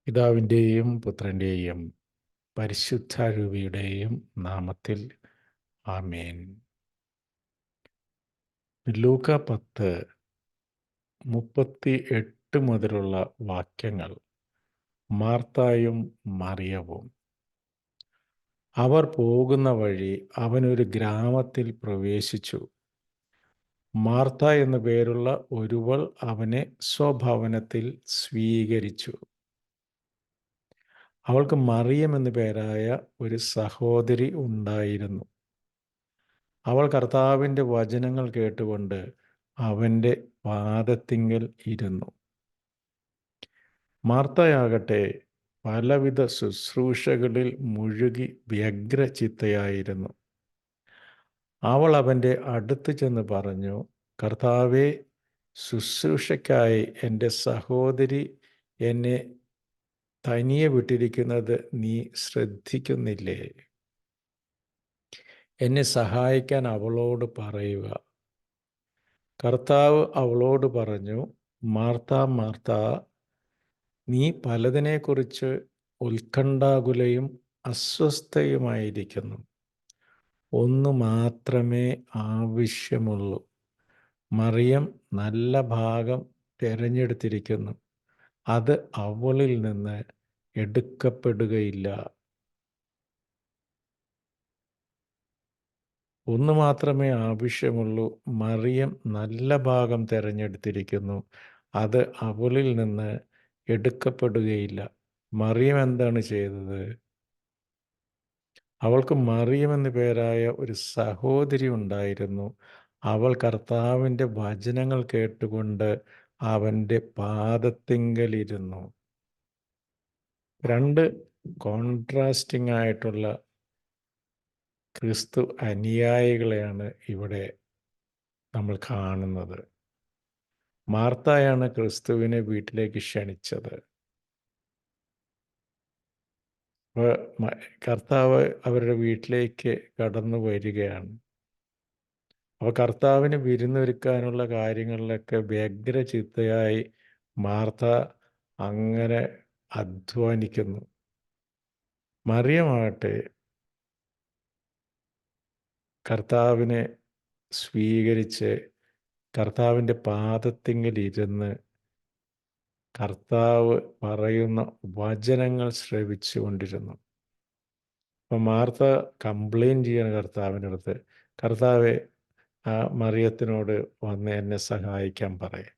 പിതാവിൻ്റെയും പുത്രൻ്റെയും പരിശുദ്ധാരൂപിയുടെയും നാമത്തിൽ ആമേൻ. ലൂക്ക 10:38 മുതലുള്ള വാക്യങ്ങൾ. മാർത്തായും മറിയവും. അവർ പോകുന്ന വഴി അവനൊരു ഗ്രാമത്തിൽ പ്രവേശിച്ചു. മാർത്ത എന്നു പേരുള്ള ഒരുവൾ അവനെ സ്വഭവനത്തിൽ സ്വീകരിച്ചു. അവൾക്ക് മറിയം എന്നു പേരായ ഒരു സഹോദരി ഉണ്ടായിരുന്നു. അവൾ കർത്താവിൻ്റെ വചനങ്ങൾ കേട്ടുകൊണ്ട് അവൻ്റെ പാദത്തിങ്കൽ ഇരുന്നു. മാർത്തയാകട്ടെ പലവിധ ശുശ്രൂഷകളിൽ മുഴുകി വ്യഗ്രചിത്തയായിരുന്നു. അവൾ അവൻ്റെ അടുത്ത് ചെന്ന് പറഞ്ഞു, കർത്താവേ, ശുശ്രൂഷയ്ക്കായി എൻ്റെ സഹോദരി എന്നെ തനിയെ വിട്ടിരിക്കുന്നത് നീ ശ്രദ്ധിക്കുന്നില്ലേ? എന്നെ സഹായിക്കാൻ അവളോട് പറയുക. കർത്താവ് അവളോട് പറഞ്ഞു, മാർത്ത, മാർത്ത, നീ പലതിനെക്കുറിച്ച് ഉത്കണ്ഠാകുലയും അസ്വസ്ഥയുമായിരിക്കുന്നു. ഒന്ന് മാത്രമേ ആവശ്യമുള്ളൂ. മറിയം നല്ല ഭാഗം തിരഞ്ഞെടുത്തിരിക്കുന്നു. അത് അവളിൽ നിന്ന് എടുക്കപ്പെടുകയില്ല. ഒന്ന് മാത്രമേ ആവശ്യമുള്ളൂ. മറിയം നല്ല ഭാഗം തിരഞ്ഞെടുത്തിരിക്കുന്നു. അത് അവളിൽ നിന്ന് എടുക്കപ്പെടുകയില്ല. മറിയം എന്താണ് ചെയ്തത്? അവൾക്ക് മറിയം എന്നു പേരായ ഒരു സഹോദരി ഉണ്ടായിരുന്നു. അവൾ കർത്താവിൻ്റെ വചനങ്ങൾ കേട്ടുകൊണ്ട് അവൻ്റെ പാദത്തിങ്കലിരുന്നു. രണ്ട് കോൺട്രാസ്റ്റിംഗ് ആയിട്ടുള്ള ക്രിസ്തു അനുയായികളെയാണ് ഇവിടെ നമ്മൾ കാണുന്നത്. മാർത്തയാണ് ക്രിസ്തുവിനെ വീട്ടിലേക്ക് ക്ഷണിച്ചത്. കർത്താവ് അവരുടെ വീട്ടിലേക്ക് കടന്നു വരികയാണ്. അപ്പോൾ കർത്താവിന് വിരുന്നൊരുക്കാനുള്ള കാര്യങ്ങളിലൊക്കെ വ്യഗ്രചിത്തയായി മാർത്ത അങ്ങനെ അധ്വാനിക്കുന്നു. മറിയമാകട്ടെ കർത്താവിനെ സ്വീകരിച്ച് കർത്താവിൻ്റെ പാദത്തിങ്കലിരുന്ന് കർത്താവ് പറയുന്ന വചനങ്ങൾ ശ്രവിച്ചു കൊണ്ടിരുന്നു. അപ്പം മാർത്ത കംപ്ലൈൻറ്റ് ചെയ്യാണ് കർത്താവിൻ്റെ അടുത്ത്, കർത്താവെ, ആ മറിയത്തിനോട് വന്ന് എന്നെ സഹായിക്കാൻ പറയും.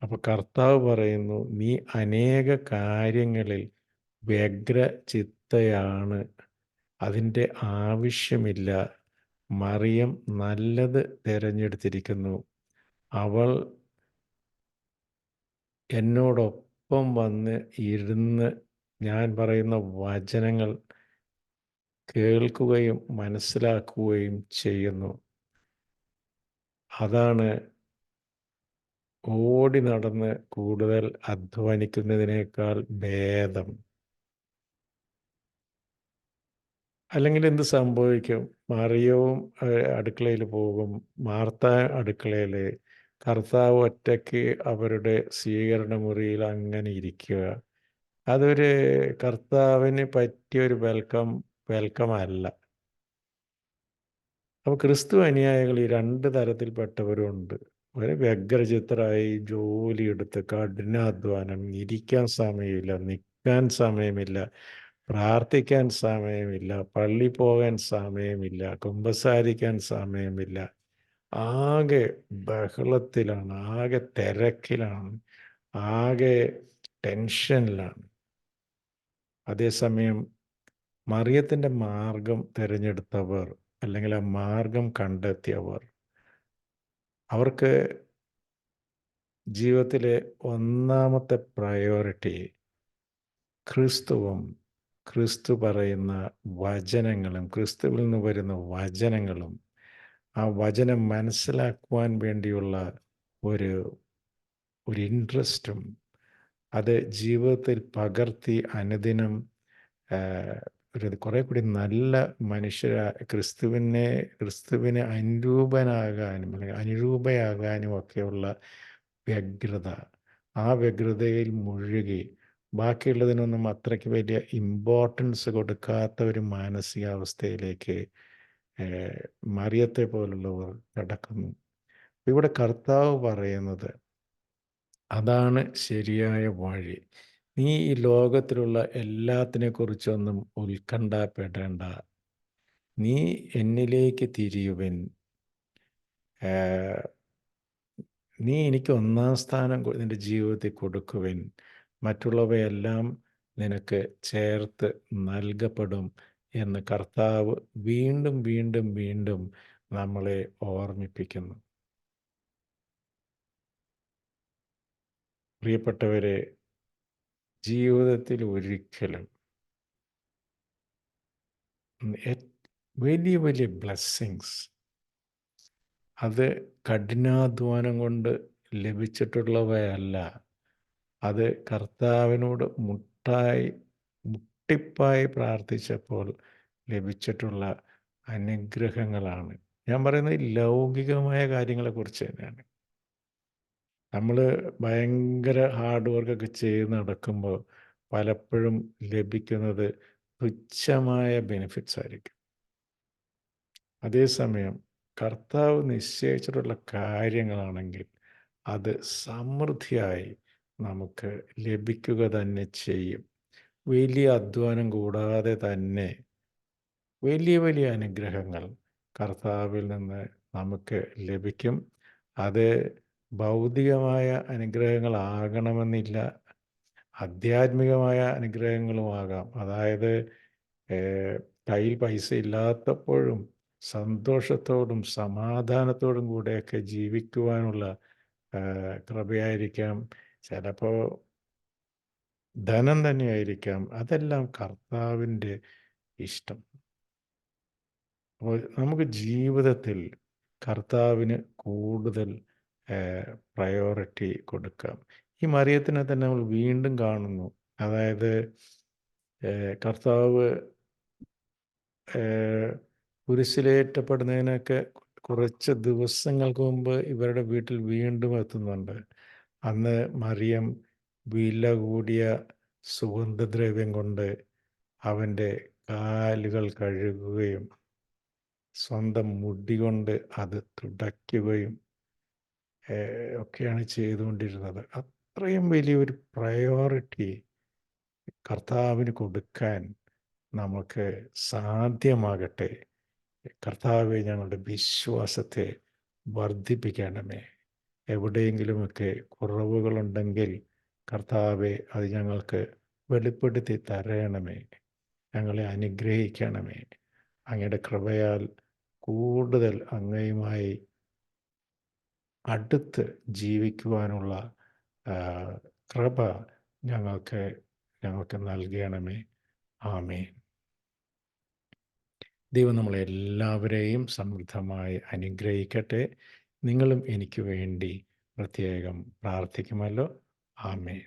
അപ്പോൾ കർത്താവ് പറയുന്നു, നീ അനേക കാര്യങ്ങളിൽ വ്യഗ്രചിത്തയാണ്, അതിൻ്റെ ആവശ്യമില്ല. മറിയം നല്ലത് തിരഞ്ഞെടുത്തിരിക്കുന്നു. അവൾ എന്നോടൊപ്പം വന്ന് ഇരുന്ന് ഞാൻ പറയുന്ന വചനങ്ങൾ കേൾക്കുകയും മനസ്സിലാക്കുകയും ചെയ്യുന്നു. അതാണ് ഓടി നടന്ന് കൂടുതൽ അധ്വാനിക്കുന്നതിനേക്കാൾ ഭേദം. അല്ലെങ്കിൽ എന്ത് സംഭവിക്കും? മറിയവും അടുക്കളയിൽ പോകും. മാർത്ത അടുക്കളയിൽ, കർത്താവ് ഒറ്റയ്ക്ക് അവരുടെ സ്വീകരണ മുറിയിൽ അങ്ങനെ ഇരിക്കുക. അതൊരു കർത്താവിന് പറ്റിയൊരു വെൽക്കം അല്ല. അപ്പോൾ ക്രിസ്തു അനുയായികൾ ഈ രണ്ട് തരത്തിൽപ്പെട്ടവരുണ്ട്. ഒരു വ്യഗ്രചിത്തരായി ജോലിയെടുത്ത് കഠിനാധ്വാനം, ഇരിക്കാൻ സമയമില്ല, നിൽക്കാൻ സമയമില്ല, പ്രാർത്ഥിക്കാൻ സമയമില്ല, പള്ളി പോകാൻ സമയമില്ല, കുമ്പസാരിക്കാൻ സമയമില്ല. ആകെ ബഹളത്തിലാണ്, ആകെ തിരക്കിലാണ്, ആകെ ടെൻഷനിലാണ്. അതേസമയം മറിയത്തിൻ്റെ മാർഗം തിരഞ്ഞെടുത്തവർ, അല്ലെങ്കിൽ ആ മാർഗം കണ്ടെത്തിയവർ, അവർക്ക് ജീവിതത്തിലെ ഒന്നാമത്തെ പ്രയോറിറ്റി ക്രിസ്തുവും ക്രിസ്തു പറയുന്ന വചനങ്ങളും ക്രിസ്തുവിൽ നിന്ന് വരുന്ന വചനങ്ങളും ആ വചനം മനസ്സിലാക്കുവാൻ വേണ്ടിയുള്ള ഒരു ഇൻട്രസ്റ്റും അത് ജീവിതത്തിൽ പകർത്തി അനുദിനം ഒരു കുറെ കൂടി നല്ല ക്രിസ്തുവിന് അനുരൂപനാകാനും അല്ലെങ്കിൽ അനുരൂപയാകാനും ഒക്കെയുള്ള വ്യഗ്രത, ആ വ്യഗ്രതയിൽ മുഴുകി ബാക്കിയുള്ളതിനൊന്നും അത്രയ്ക്ക് വലിയ ഇമ്പോർട്ടൻസ് കൊടുക്കാത്ത ഒരു മാനസികാവസ്ഥയിലേക്ക് ഏഹ്, മറിയത്തെ പോലുള്ളവർ കടക്കുന്നു. ഇവിടെ കർത്താവ് പറയുന്നത് അതാണ് ശരിയായ വഴി. നീ ഈ ലോകത്തിലുള്ള എല്ലാത്തിനെക്കുറിച്ചൊന്നും ഉത്കണ്ഠപ്പെടേണ്ട. നീ എന്നിലേക്ക് തിരിയുവിൻ. ഏഹ്, നീ എനിക്ക് ഒന്നാം സ്ഥാനം നിൻ്റെ ജീവിതത്തിൽ കൊടുക്കുവിൻ. മറ്റുള്ളവയെല്ലാം നിനക്ക് ചേർത്ത് നൽകപ്പെടും എന്ന് കർത്താവ് വീണ്ടും വീണ്ടും വീണ്ടും നമ്മളെ ഓർമ്മിപ്പിക്കുന്നു. പ്രിയപ്പെട്ടവരെ, ജീവിതത്തിൽ ഒരിക്കലും എ വലിയ വലിയ ബ്ലെസ്സിങ്സ് അത് കഠിനാധ്വാനം കൊണ്ട് ലഭിച്ചിട്ടുള്ളവയല്ല. അത് കർത്താവിനോട് മുട്ടിപ്പായി പ്രാർത്ഥിച്ചപ്പോൾ ലഭിച്ചിട്ടുള്ള അനുഗ്രഹങ്ങളാണ്. ഞാൻ പറയുന്നത് ലൗകികമായ കാര്യങ്ങളെക്കുറിച്ച് തന്നെയാണ്. നമ്മൾ ഭയങ്കര ഹാർഡ് വർക്കൊക്കെ ചെയ്ത് നടക്കുമ്പോൾ പലപ്പോഴും ലഭിക്കുന്നത് തുച്ഛമായ ബെനിഫിറ്റ്സ് ആയിരിക്കും. അതേസമയം കർത്താവ് നിശ്ചയിച്ചിട്ടുള്ള കാര്യങ്ങളാണെങ്കിൽ അത് സമൃദ്ധിയായി നമുക്ക് ലഭിക്കുക തന്നെ ചെയ്യും. വലിയ അധ്വാനം കൂടാതെ തന്നെ വലിയ വലിയ അനുഗ്രഹങ്ങൾ കർത്താവിൽ നിന്ന് നമുക്ക് ലഭിക്കും. അത് ഭൗതികമായ അനുഗ്രഹങ്ങളാകണമെന്നില്ല. ആധ്യാത്മികമായ അനുഗ്രഹങ്ങളുമാകാം. അതായത് ഏഹ്, കയ്യിൽ പൈസ ഇല്ലാത്തപ്പോഴും സന്തോഷത്തോടും സമാധാനത്തോടും കൂടെയൊക്കെ ജീവിക്കുവാനുള്ള കൃപയായിരിക്കാം. ചിലപ്പോൾ ധനം തന്നെയായിരിക്കാം. അതെല്ലാം കർത്താവിൻ്റെ ഇഷ്ടം. അപ്പോൾ നമുക്ക് ജീവിതത്തിൽ കർത്താവിന് കൂടുതൽ പ്രയോറിറ്റി കൊടുക്കാം. ഈ മറിയത്തിനെ തന്നെ നമ്മൾ വീണ്ടും കാണുന്നു. അതായത് കർത്താവ് കുരിശിലേറ്റപ്പെടുന്നതിനൊക്കെ കുറച്ച് ദിവസങ്ങൾക്ക് മുമ്പ് ഇവരുടെ വീട്ടിൽ വീണ്ടും എത്തുന്നുണ്ട്. അന്ന് മറിയം വില കൂടിയ സുഗന്ധദ്രവ്യം കൊണ്ട് അവൻ്റെ കാലുകൾ കഴുകുകയും സ്വന്തം മുടി കൊണ്ട് അത് തുടയ്ക്കുകയും ഒക്കെയാണ് ചെയ്തുകൊണ്ടിരുന്നത്. അത്രയും വലിയൊരു പ്രയോറിറ്റി കർത്താവിന് കൊടുക്കാൻ നമുക്ക് സാധ്യമാകട്ടെ. കർത്താവെ, ഞങ്ങളുടെ വിശ്വാസത്തെ വർദ്ധിപ്പിക്കണമേ. എവിടെയെങ്കിലുമൊക്കെ കുറവുകളുണ്ടെങ്കിൽ കർത്താവെ, അത് ഞങ്ങൾക്ക് വെളിപ്പെടുത്തി തരണമേ. ഞങ്ങളെ അനുഗ്രഹിക്കണമേ. അങ്ങയുടെ കൃപയാൽ കൂടുതൽ അങ്ങയുമായി അടുത്ത് ജീവിക്കുവാനുള്ള കൃപ ഞങ്ങൾക്ക് നൽകണമേ. ആമേൻ. ദൈവം നമ്മളെല്ലാവരെയും സമൃദ്ധമായി അനുഗ്രഹിക്കട്ടെ. നിങ്ങളും എനിക്ക് വേണ്ടി പ്രത്യേകം പ്രാർത്ഥിക്കുമല്ലോ. ആമേൻ.